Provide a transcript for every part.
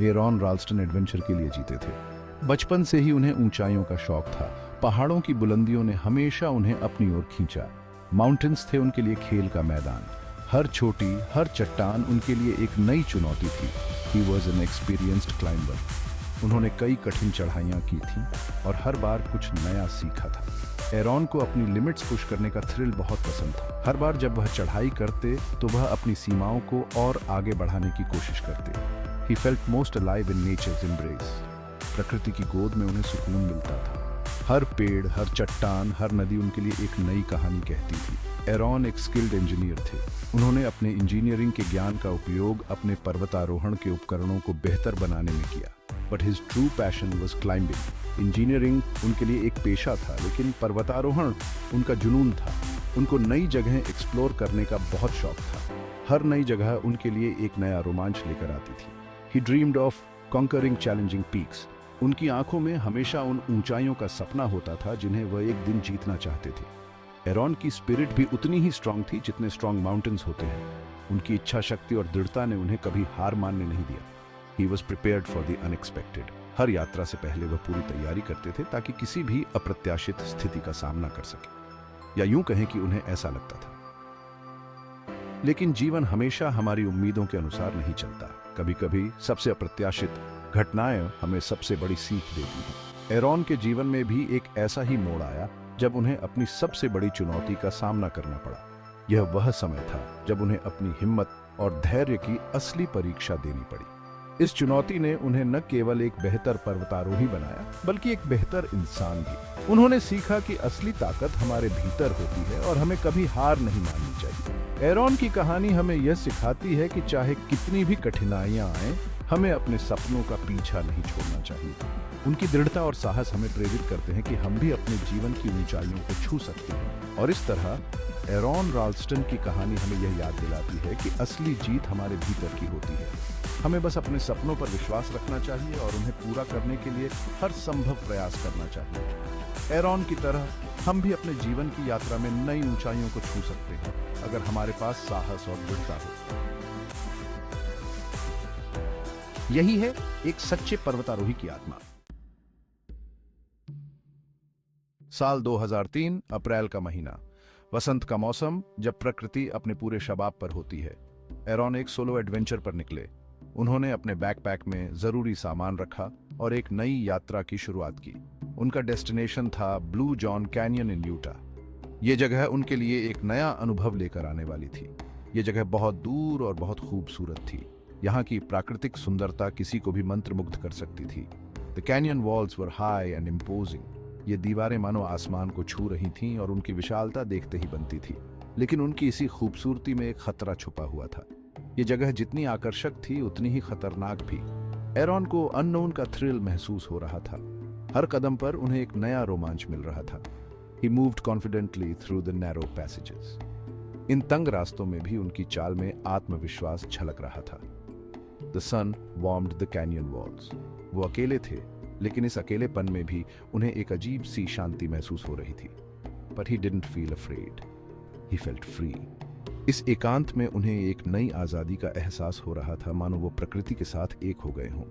Aaron राल्स्टन adventure के लिए जीते थे। बचपन से ही उन्हें ऊंचाइयों का शौक था। पहाड़ों की बुलंदियों ने हमेशा उन्हें अपनी ओर खींचा। माउंटेन्स थे उनके लिए खेल का मैदान। हर छोटी, हर चट्टान उनके लिए एक नई चुनौती थी। He was an experienced climber. उन्होंने कई कठिन चढ़ाइयाँ की थीं और हर बार कुछ नया सीखा था। एरॉन को अपनी लिमिट्स पुश करने का थ्रिल बहुत पसंद था। हर बार जब वह चढ़ाई करते तो वह अपनी सीमाओं को और आगे बढ़ाने की कोशिश करते। He felt most alive in nature's embrace. प्रकृति की गोद में उन्हें सुकून मिलता था। हर पेड़, हर चट्टान, हर नदी उनके लिए एक नई कहानी कहती थी। एरॉन एक स्किल्ड इंजीनियर थे। उन्होंने अपने इंजीनियरिंग के ज्ञान का उपयोग अपने पर्वतारोहण के उपकरणों को बेहतर बनाने में किया। But his true passion was climbing. Engineering उनके लिए एक पेशा था, लेकिन पर्वतारोहण उनका जुनून था। उनको नई जगहें एक्सप्लोर करने का बहुत शौक था। हर नई जगह उनके लिए एक नया रोमांच लेकर आती थी। He dreamed of conquering challenging peaks. उनकी आंखों में हमेशा उन ऊंचाइयों का सपना होता था जिन्हें वह एक दिन जीतना चाहते थे। एरॉन की स्पिरिट भी उतनी ही स्ट्रांग थी जितने स्ट्रांग माउंटेन्स होते हैं। उनकी इच्छा शक्ति और दृढ़ता ने उन्हें कभी हार मानने नहीं दिया। He was prepared for the unexpected. हर यात्रा से पहले वह पूरी तैयारी करते थे ताकि किसी भी अप्रत्याशित स्थिति का सामना कर सके, या यूं कहें कि उन्हें ऐसा लगता था। लेकिन जीवन हमेशा हमारी उम्मीदों के अनुसार नहीं चलता। कभी कभी सबसे अप्रत्याशित घटनाएं हमें सबसे बड़ी सीख देती हैं। एरॉन के जीवन में भी एक ऐसा ही मोड़ आया जब उन्हें अपनी सबसे बड़ी चुनौती का सामना करना पड़ा। यह वह समय था जब उन्हें अपनी हिम्मत और धैर्य की असली परीक्षा देनी पड़ी। इस चुनौती ने उन्हें न केवल एक बेहतर पर्वतारोही बनाया, बल्कि एक बेहतर इंसान भी। उन्होंने सीखा कि असली ताकत हमारे भीतर होती है और हमें कभी हार नहीं माननी चाहिए। एरॉन की कहानी हमें यह सिखाती है कि चाहे कितनी भी कठिनाइयां आएं, हमें अपने सपनों का पीछा नहीं छोड़ना चाहिए। उनकी दृढ़ता और साहस हमें प्रेरित करते हैं कि हम भी अपने जीवन की ऊंचाइयों को छू सकते हैं। और इस तरह एरॉन राल्स्टन की कहानी हमें यह याद दिलाती है कि असली जीत हमारे भीतर की होती है। हमें बस अपने सपनों पर विश्वास रखना चाहिए और उन्हें पूरा करने के लिए हर संभव प्रयास करना चाहिए। एरॉन की तरह हम भी अपने जीवन की यात्रा में नई ऊंचाइयों को छू सकते हैं, अगर हमारे पास साहस और दृढ़ता हो। यही है एक सच्चे पर्वतारोही की आत्मा। साल 2003, अप्रैल का महीना, वसंत का मौसम, जब प्रकृति अपने पूरे शबाब पर होती है। एरॉन एक सोलो एडवेंचर पर निकले। उन्होंने अपने बैकपैक में जरूरी सामान रखा और एक नई यात्रा की शुरुआत की। उनका डेस्टिनेशन था ब्लू जॉन कैनियन इन यूटा। यह जगह उनके लिए एक नया अनुभव लेकर आने वाली थी। यह जगह बहुत दूर और बहुत खूबसूरत थी। यहाँ की प्राकृतिक सुंदरता किसी को भी मंत्रमुग्ध कर सकती थी। The canyon walls were high and imposing. ये दीवारें मानो आसमान को छू रही थीं और उनकी विशालता देखते ही बनती थी। लेकिन उनकी इसी खूबसूरती में एक खतरा छुपा हुआ था। ये जगह जितनी आकर्षक थी उतनी ही खतरनाक भी। एरॉन को अननोन का थ्रिल महसूस हो रहा था। हर कदम पर उन्हें एक नया रोमांच मिल रहा था। He moved confidently through the narrow passages. इन तंग रास्तों में भी उनकी चाल में आत्मविश्वास झलक रहा था। The sun warmed the canyon walls. वो अकेले थे, लेकिन इस अकेलेपन में भी उन्हें एक अजीब सी शांति महसूस हो रही थी। But he didn't feel afraid. He felt free. इस एकांत में उन्हें एक नई आजादी का एहसास हो रहा था, मानो वो प्रकृति के साथ एक हो गए हों।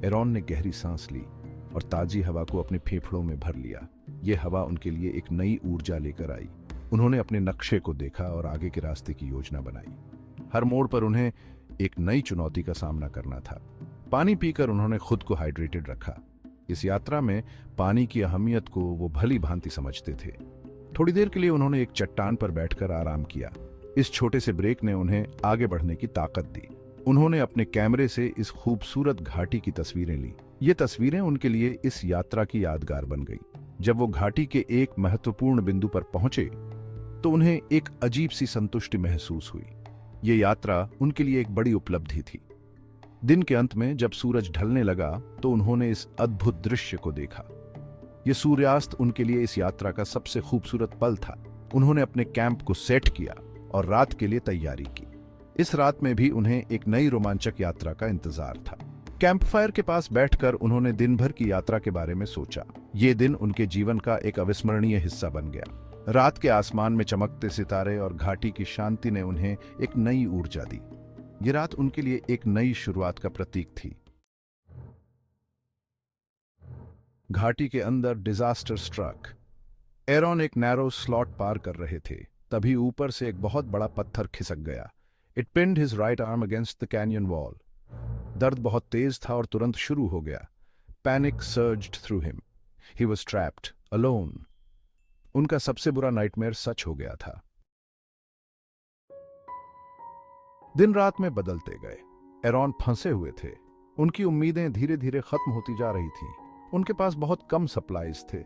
एरॉन ने गहरी सांस ली और ताजी हवा को अपने फेफड़ों में भर लिया। यह हवा उनके लिए एक नई ऊर्जा लेकर आई। उन्होंने अपने नक्शे को देखा और आगे के रास्ते की योजना बनाई। हर मोड़ पर उन्हें एक नई चुनौती का सामना करना था। पानी पीकर उन्होंने खुद को हाइड्रेटेड रखा। इस यात्रा में पानी की अहमियत को वो भली भांति समझते थे। थोड़ी देर के लिए उन्होंने एक चट्टान पर बैठकर आराम किया। इस छोटे से ब्रेक ने उन्हें आगे बढ़ने की ताकत दी। उन्होंने अपने कैमरे से इस खूबसूरत घाटी की तस्वीरें ली। ये तस्वीरें उनके लिए इस यात्रा की यादगार बन गई। जब वो घाटी के एक महत्वपूर्ण बिंदु पर पहुंचे तो उन्हें एक अजीब सी संतुष्टि महसूस हुई। ये यात्रा उनके लिए एक बड़ी उपलब्धि थी। दिन के अंत में जब सूरज ढलने लगा तो उन्होंने इस अद्भुत दृश्य को देखा। ये सूर्यास्त उनके लिए इस यात्रा का सबसे खूबसूरत पल था। उन्होंने अपने कैंप को सेट किया और रात के लिए तैयारी की। इस रात में भी उन्हें एक नई रोमांचक यात्रा का इंतजार था। कैंपफायर के पास बैठकर उन्होंने दिन भर की यात्रा के बारे में सोचा। ये दिन उनके जीवन का एक अविस्मरणीय हिस्सा बन गया। रात के आसमान में चमकते सितारे और घाटी की शांति ने उन्हें एक नई ऊर्जा दी। ये रात उनके लिए एक नई शुरुआत का प्रतीक थी। घाटी के अंदर डिजास्टर स्ट्रक। एरॉन एक नैरो स्लॉट पार कर रहे थे, तभी ऊपर से एक बहुत बड़ा पत्थर खिसक गया। It pinned his right arm against the canyon wall. दर्द बहुत तेज था और तुरंत शुरू हो गया। Panic surged through him. He was trapped, alone. उनका सबसे बुरा नाइटमेयर सच हो गया था। दिन रात में बदलते गए। एरॉन फंसे हुए थे। उनकी उम्मीदें धीरे धीरे खत्म होती जा रही थीं। उनके पास बहुत कम सप्लाईज थे,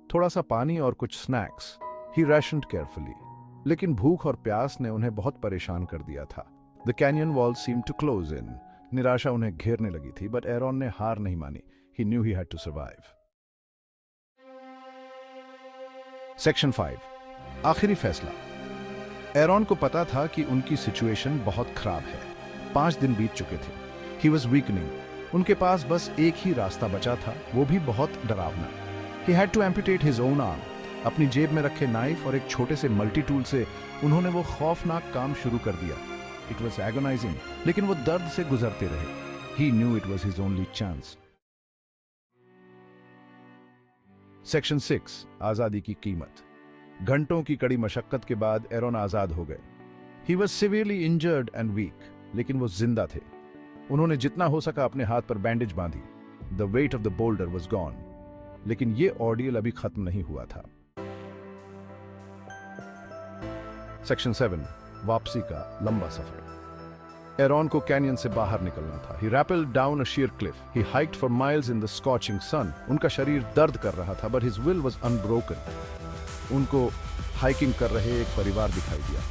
थोड़ा सा पानी और कुछ स्नैक्स। ही रैशन्ड केयरफुली, लेकिन भूख और प्यास ने उन्हें बहुत परेशान कर दिया था। The canyon wall seemed to close in. निराशा उन्हें घेरने लगी थी, बट एरॉन ने हार नहीं मानी। He knew he had to survive. Section 5, आखिरी फैसला। एरॉन को पता था कि उनकी सिचुएशन बहुत खराब है। 5 दिन बीत चुके थे। He was weakening. उनके पास बस एक ही रास्ता बचा था, वो भी बहुत डरावना। He had to amputate his own arm. अपनी जेब में रखे नाइफ और एक छोटे से मल्टी टूल से उन्होंने वो खौफनाक काम शुरू कर दिया। इट वॉज एगोनाइजिंग, लेकिन वो दर्द से गुजरते रहे। He knew it was his only chance. Section 6, आजादी की कीमत। घंटों की कड़ी मशक्कत के बाद एरॉन आजाद हो गए। He was severely injured and weak, लेकिन वो जिंदा थे। उन्होंने जितना हो सका अपने हाथ पर बैंडेज बांधी। The weight of the boulder was gone. लेकिन ये ऑर्डियल अभी खत्म नहीं हुआ था। सेक्शन 7, वापसी का लंबा सफर। एरॉन को कैनियन से बाहर निकलना था। He rappelled down a sheer cliff. He hiked for miles in the scorching sun. उनका शरीर दर्द कर रहा था, but his will was unbroken. उनको हाइकिंग कर रहे एक परिवार दिखाई दिया।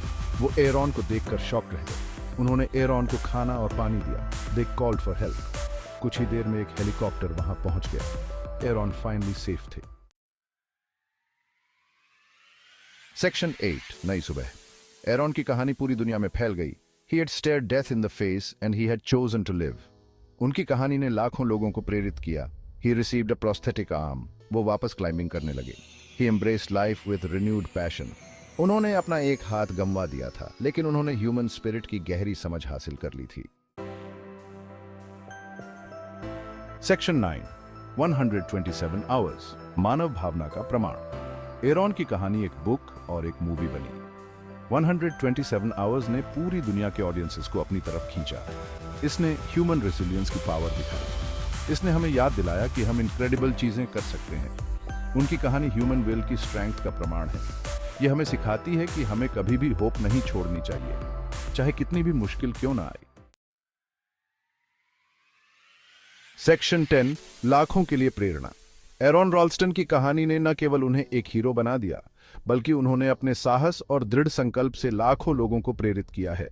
वो एरॉन को देखकर शॉक रह गए। उन्होंने एरॉन को खाना और पानी दिया। They called for help. कुछ ही देर में एक हेलीकॉप्टर वहां पहुंच गया। एरॉन फाइनली सेफ थे। सेक्शन 8, नई सुबह। एरॉन की कहानी पूरी दुनिया में फैल गई। He had stared death in the face and he had chosen to live. उनकी कहानी ने लाखों लोगों को प्रेरित किया। He received a prosthetic arm. वो वापस क्लाइंबिंग करने लगे। He embraced life with renewed passion. उन्होंने अपना एक हाथ गंवा दिया था, लेकिन उन्होंने ह्यूमन स्पिरिट की गहरी समझ हासिल कर ली थी। सेक्शन 9, 127 आवर्स, मानव भावना का प्रमाण। एरॉन की कहानी एक बुक और एक मूवी बनी। 127 आवर्स ने पूरी दुनिया के ऑडियंसेस को अपनी तरफ खींचा। इसने ह्यूमन रेसिलियंस की पावर दिखाई। इसने हमें याद दिलाया कि हम इनक्रेडिबल चीजें कर सकते हैं। उनकी कहानी ह्यूमन विल की स्ट्रेंथ का प्रमाण है। यह हमें सिखाती है कि हमें कभी भी होप नहीं छोड़नी चाहिए, चाहे कितनी भी मुश्किल क्यों ना आए। सेक्शन 10, लाखों के लिए प्रेरणा। एरॉन रॉल्स्टन की कहानी ने न केवल उन्हें एक हीरो बना दिया, बल्कि उन्होंने अपने साहस और दृढ़ संकल्प से लाखों लोगों को प्रेरित किया है।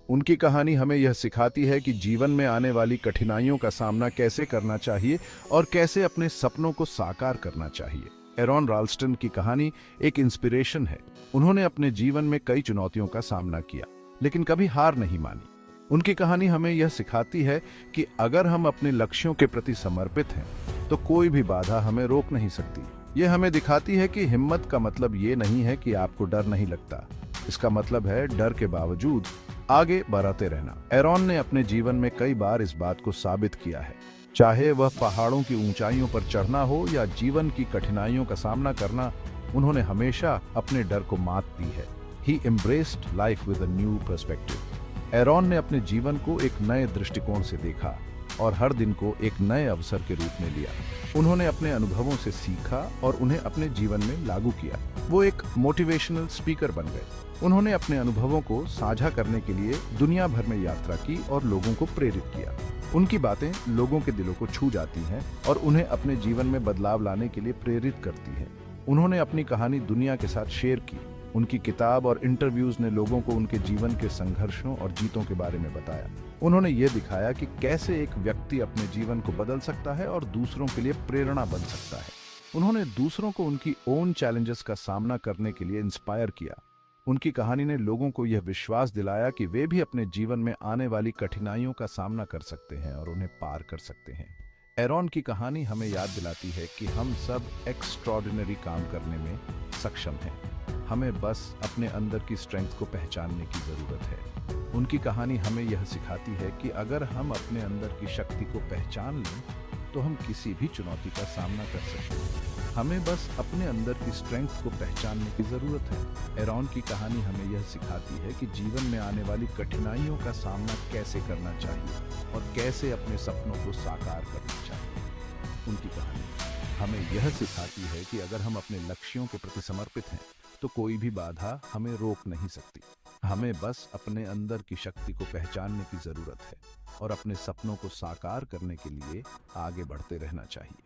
उनकी कहानी हमें यह सिखाती है कि जीवन में आने वाली कठिनाइयों का सामना कैसे करना चाहिए और कैसे अपने सपनों को साकार करना चाहिए। एरॉन रॉल्स्टन की कहानी एक इंस्पिरेशन है। उन्होंने अपने जीवन में कई चुनौतियों का सामना किया, लेकिन कभी हार नहीं मानी। उनकी कहानी हमें यह सिखाती है कि अगर हम अपने लक्ष्यों के प्रति समर्पित हैं, तो कोई भी बाधा हमें रोक नहीं सकती। यह हमें दिखाती है कि हिम्मत का मतलब ये नहीं है कि आपको डर नहीं लगता। इसका मतलब है डर के बावजूद आगे बढ़ते रहना। एरॉन ने अपने जीवन में कई बार इस बात को साबित किया है। चाहे वह पहाड़ों की ऊंचाइयों पर चढ़ना हो या जीवन की कठिनाइयों का सामना करना, उन्होंने हमेशा अपने डर को मात दी है। He embraced life with a new perspective. Aaron ने अपने जीवन को एक नए दृष्टिकोण से देखा और हर दिन को एक नए अवसर के रूप में लिया। उन्होंने अपने अनुभवों से सीखा और उन्हें अपने जीवन में लागू किया। वो एक मोटिवेशनल स्पीकर बन गए। उन्होंने अपने अनुभवों को साझा करने के लिए दुनिया भर में यात्रा की और लोगों को प्रेरित किया। उनकी बातें लोगों के दिलों को छू जाती हैं और उन्हें अपने जीवन में बदलाव लाने के लिए प्रेरित करती हैं। उन्होंने अपनी कहानी दुनिया के साथ शेयर की। उनकी किताब और इंटरव्यूज ने लोगों को उनके जीवन के संघर्षों और जीतों के बारे में बताया। उन्होंने ये दिखाया कि कैसे एक व्यक्ति अपने जीवन को बदल सकता है और दूसरों के लिए प्रेरणा बन सकता है। उन्होंने दूसरों को उनकी ओन चैलेंजेस का सामना करने के लिए इंस्पायर किया। उनकी कहानी ने लोगों को यह विश्वास दिलाया कि वे भी अपने जीवन में आने वाली कठिनाइयों का सामना कर सकते हैं और उन्हें पार कर सकते हैं। एरॉन की कहानी हमें याद दिलाती है कि हम सब एक्स्ट्रॉर्डिनरी काम करने में सक्षम हैं। हमें बस अपने अंदर की स्ट्रेंथ को पहचानने की जरूरत है। उनकी कहानी हमें यह सिखाती है कि अगर हम अपने अंदर की शक्ति को पहचान लें, तो हम किसी भी चुनौती का सामना कर सकते हैं। हमें बस अपने अंदर की स्ट्रेंथ को पहचानने की जरूरत है। एरॉन की कहानी हमें यह सिखाती है कि जीवन में आने वाली कठिनाइयों का सामना कैसे करना चाहिए और कैसे अपने सपनों को साकार करना चाहिए। उनकी कहानी हमें यह सिखाती है कि अगर हम अपने लक्ष्यों के प्रति समर्पित हैं तो कोई भी बाधा हमें रोक नहीं सकती। हमें बस अपने अंदर की शक्ति को पहचानने की जरूरत है और अपने सपनों को साकार करने के लिए आगे बढ़ते रहना चाहिए।